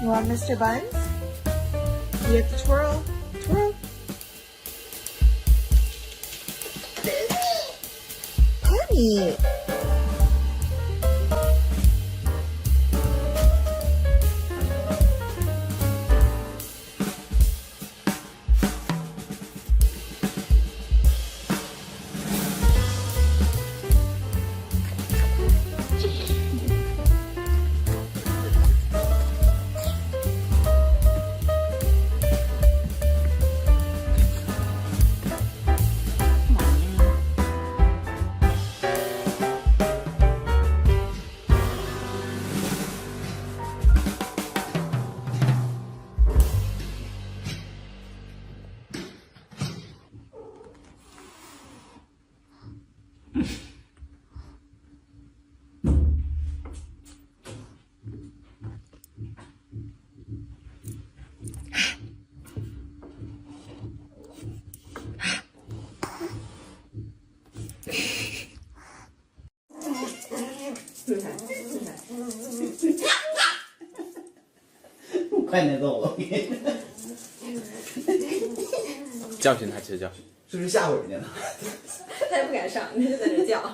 want Mr. Buns? You have to twirl. Twirl. Penny.快点走了，教训他，其实教训，是不是吓唬人家呢？他也不敢上，他就在这叫。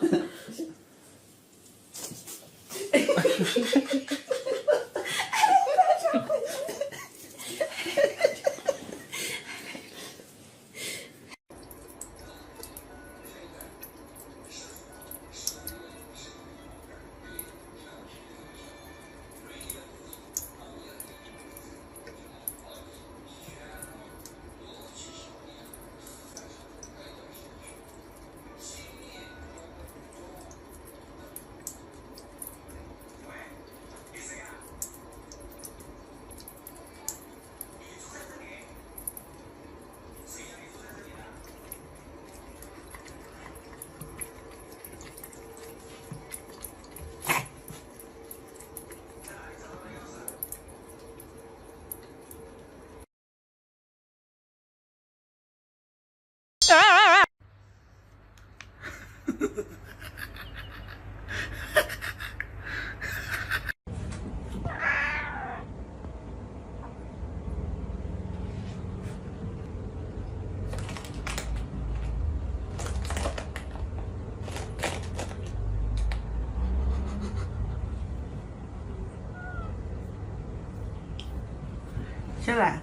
下来。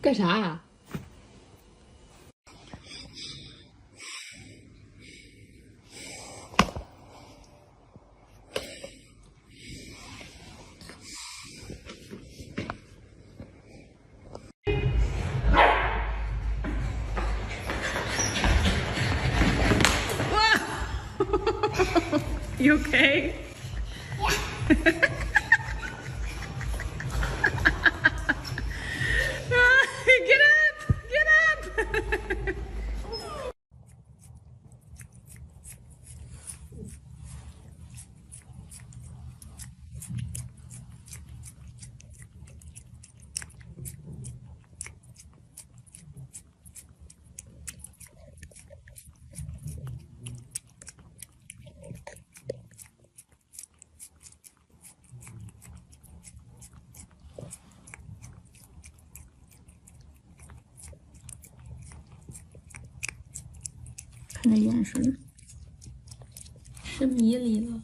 干啥啊？You okay? Get up! Get up!看这眼神，是迷离了。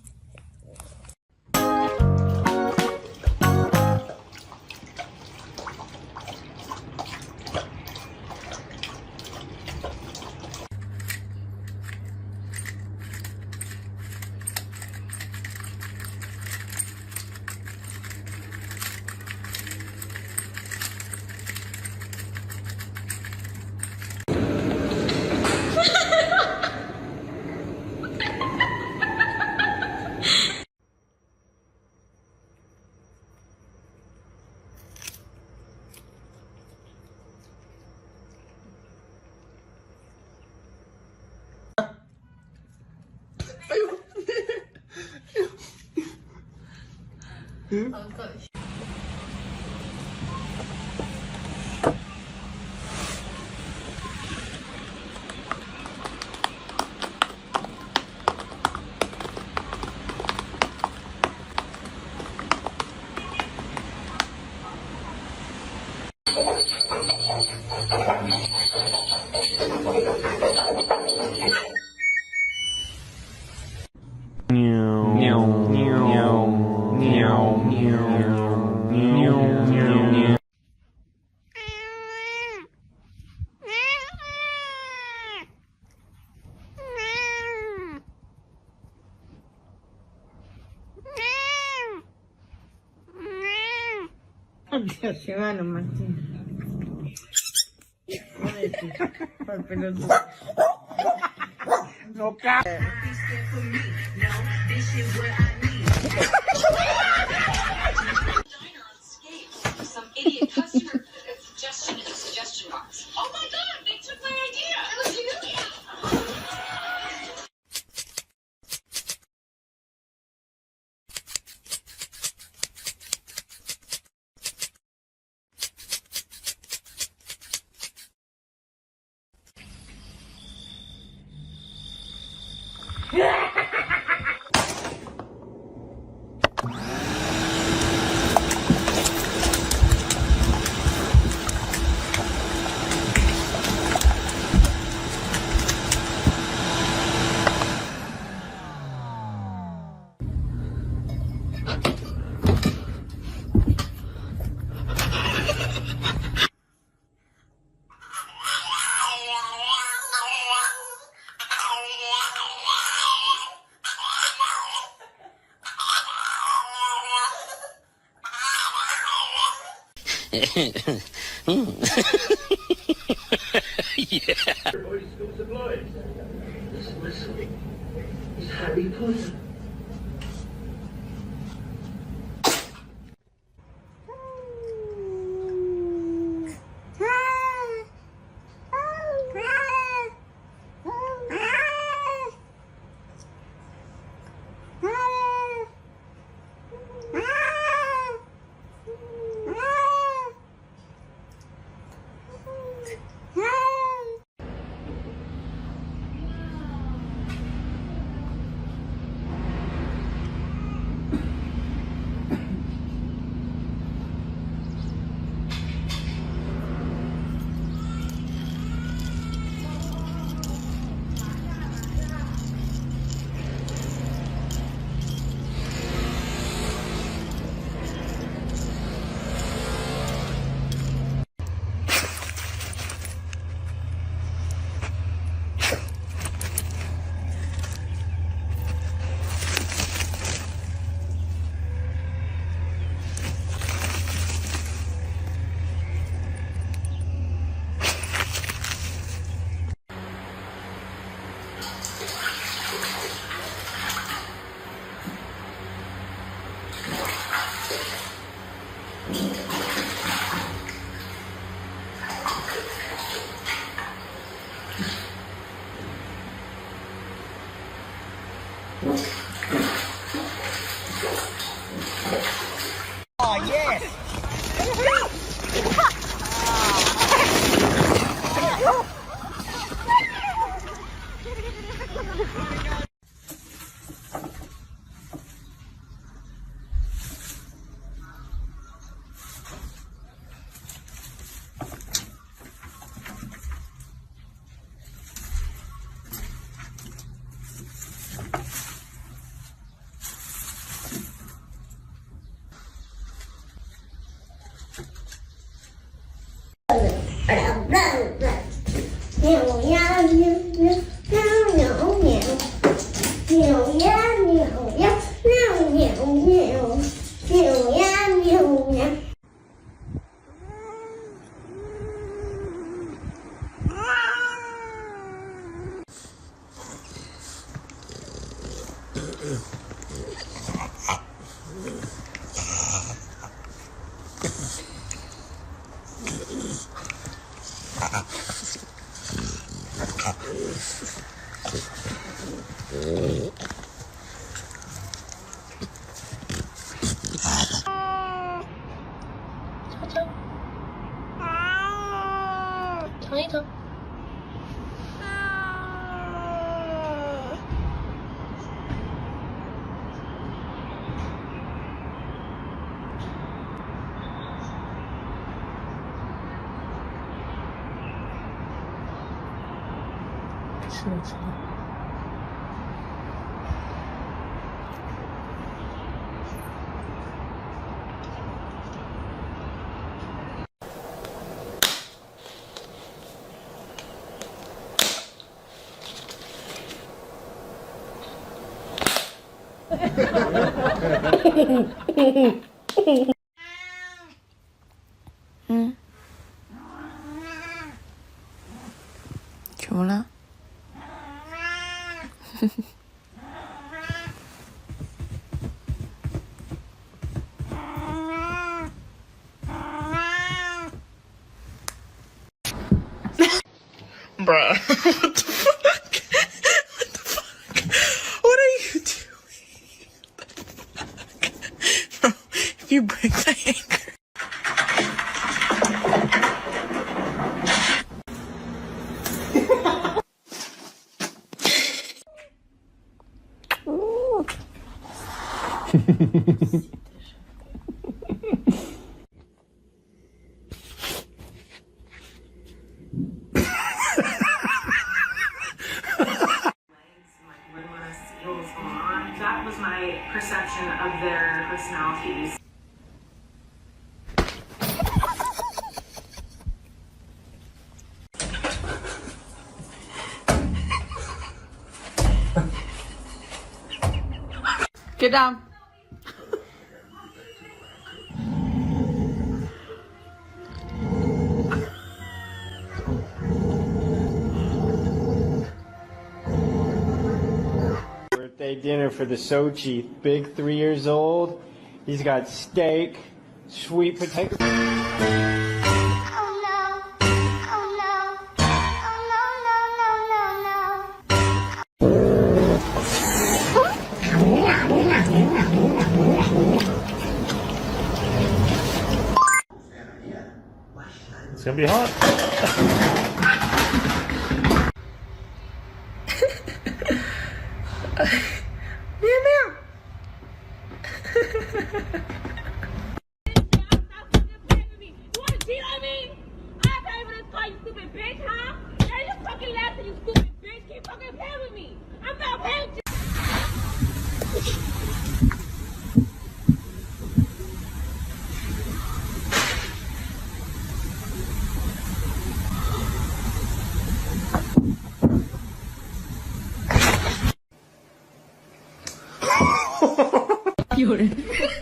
Oddio, si va la mattina. Fa il pelotudo. No cazzo. Some idiot customer suggestion in the suggestion box. Oh my god, they took my idea! It was you? Everybody still supplies. Listen, listen. It's Harry Potter. Oh, yes. 吃了吃了。嗯，怎么了？Bruh, what the fuck? What the fuck? What are you doing? Bro, if you break the anchor. That was my perception of their personalities. Get down. Birthday dinner for the Sochi. Big 3 years old. He's got steak, sweet potato. Oh no. Oh no. Oh no, no, no, no, no, no. It's gonna be hot.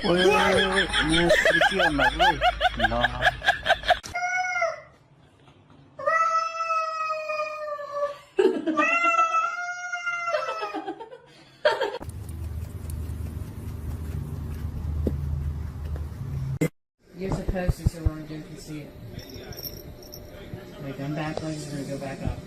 Wait, no, no. You're supposed to, so when we do can see it. Wait, then back legs are gonna go back up.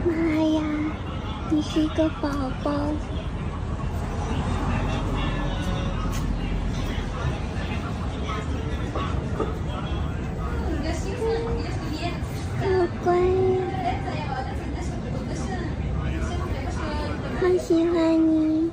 妈呀，你是一个宝宝。好乖呀，好喜欢你。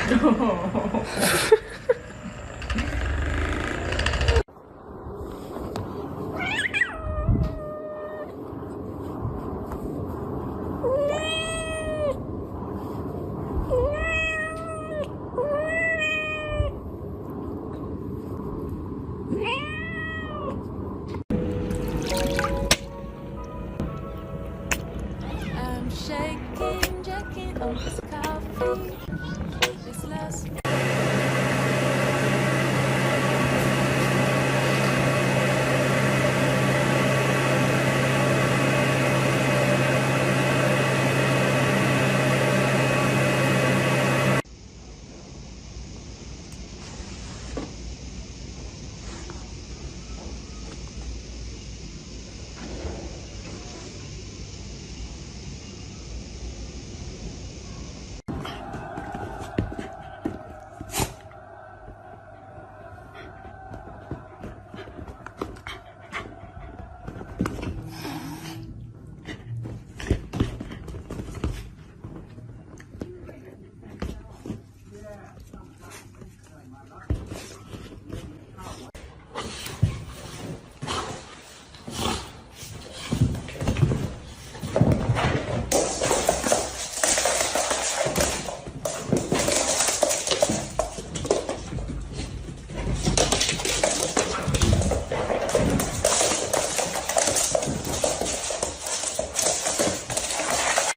I'm shaking, jacking on this coffee. This last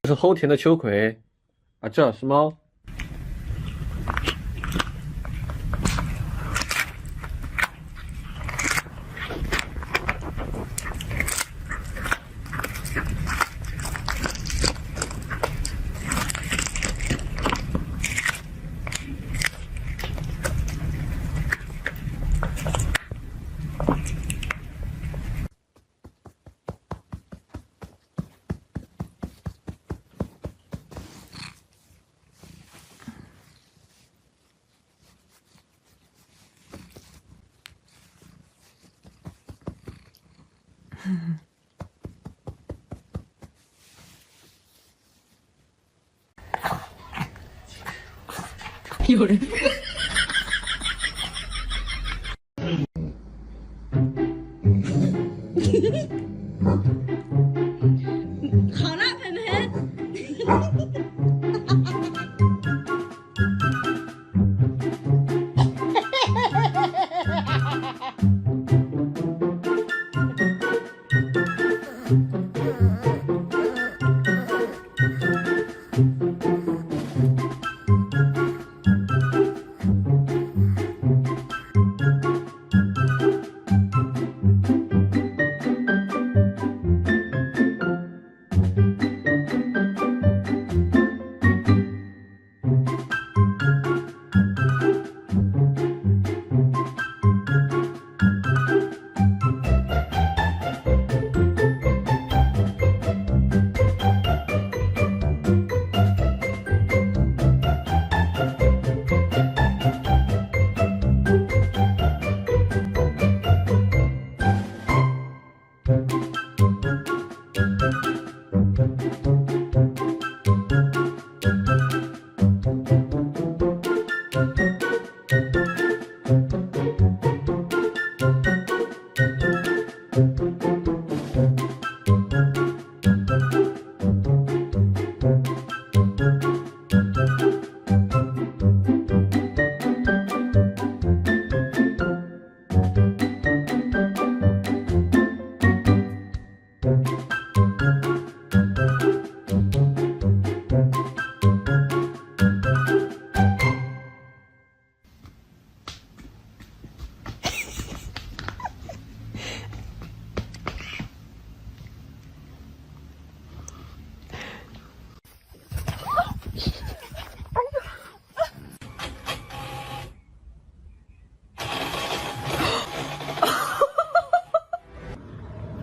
这是齁甜的秋葵啊，这是猫。有人。好了，盆盆。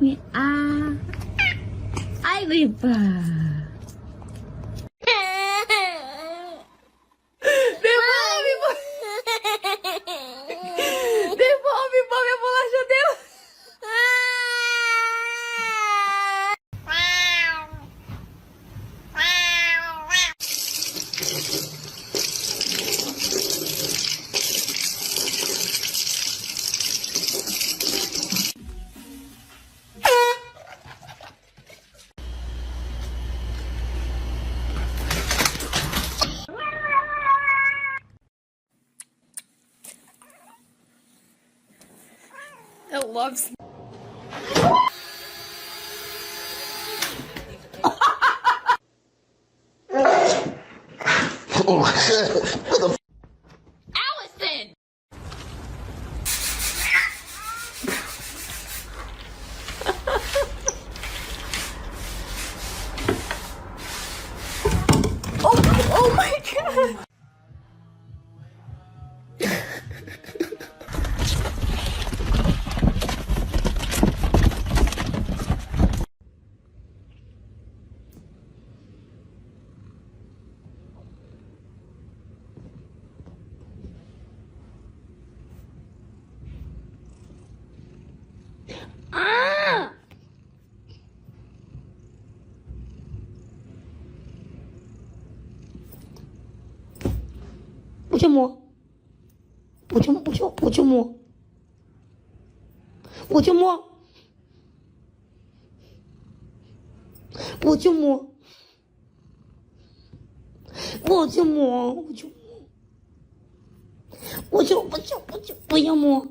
你啊，爱尾巴。It loves. Oh shit! What the? Allison! Oh my god! Ah！我就摸，我就摸，我就摸，我就摸，我就摸，我就摸，我就不要摸，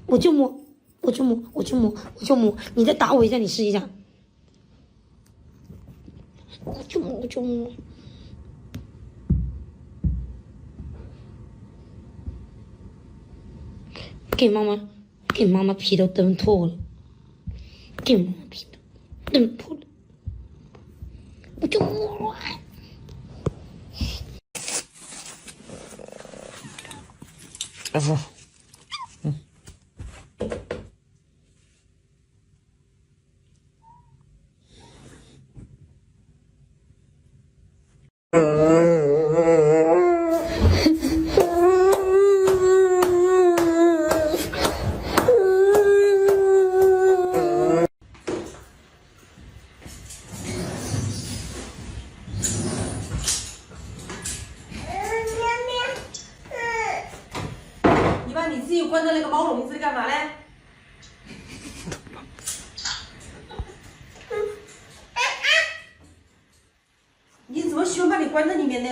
我就摸，我就摸，我就摸，我就摸，你再打我一下，你试一下，我就摸，我就摸。给妈妈皮都蹬破了，给妈妈皮都蹬破了，我就摸。哎不，你把你自己关在那个猫笼子里干嘛嘞？你怎么喜欢把你关在里面呢？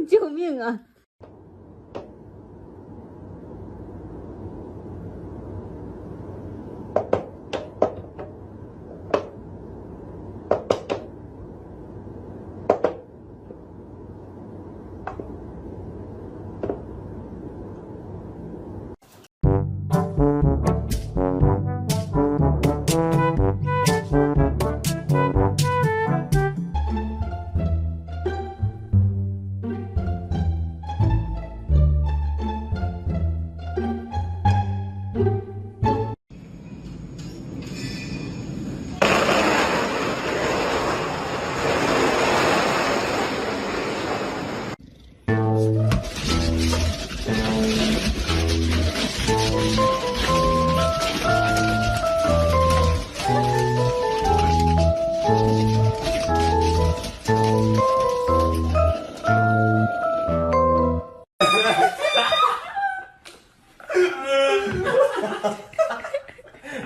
救命啊！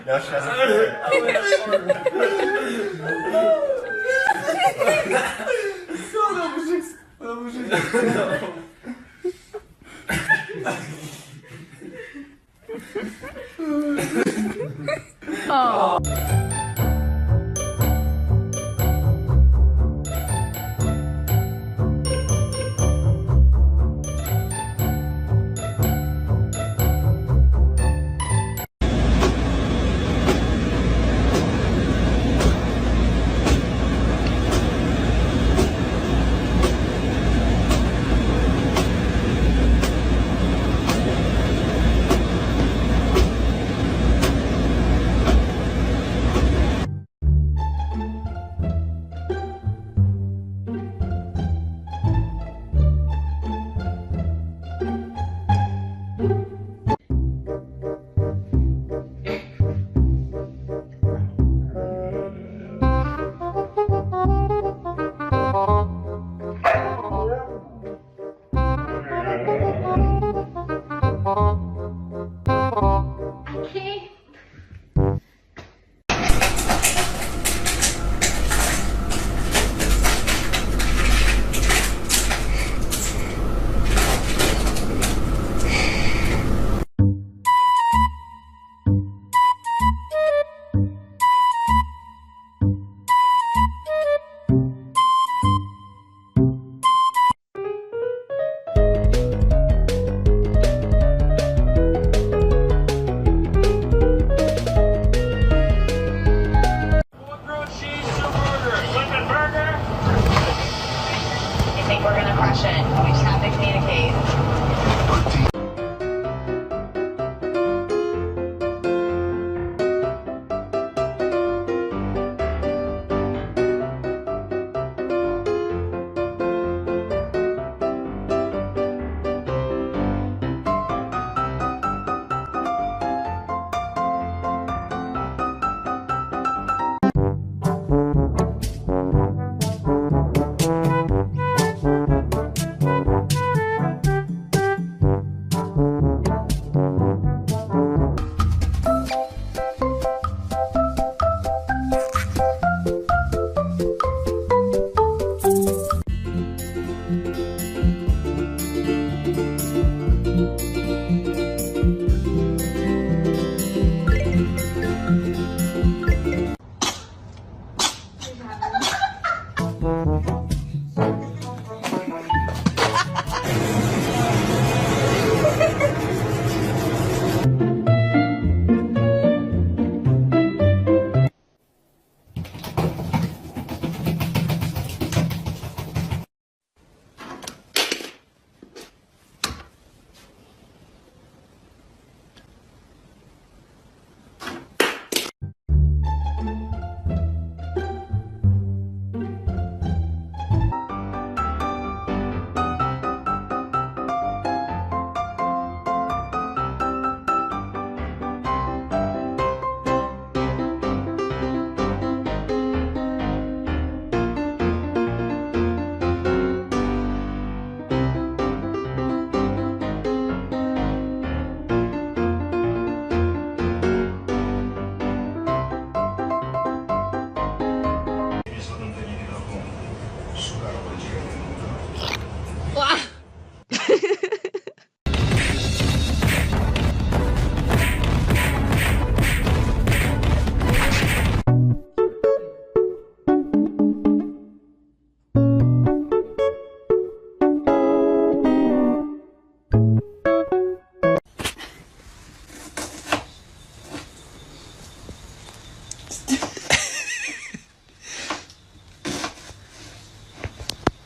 要删了。笑的不是，我都不是。哦。Okay. I think we're gonna crush it. We just have to communicate.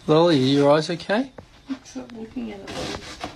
Lolly, are your eyes okay? Looking at it.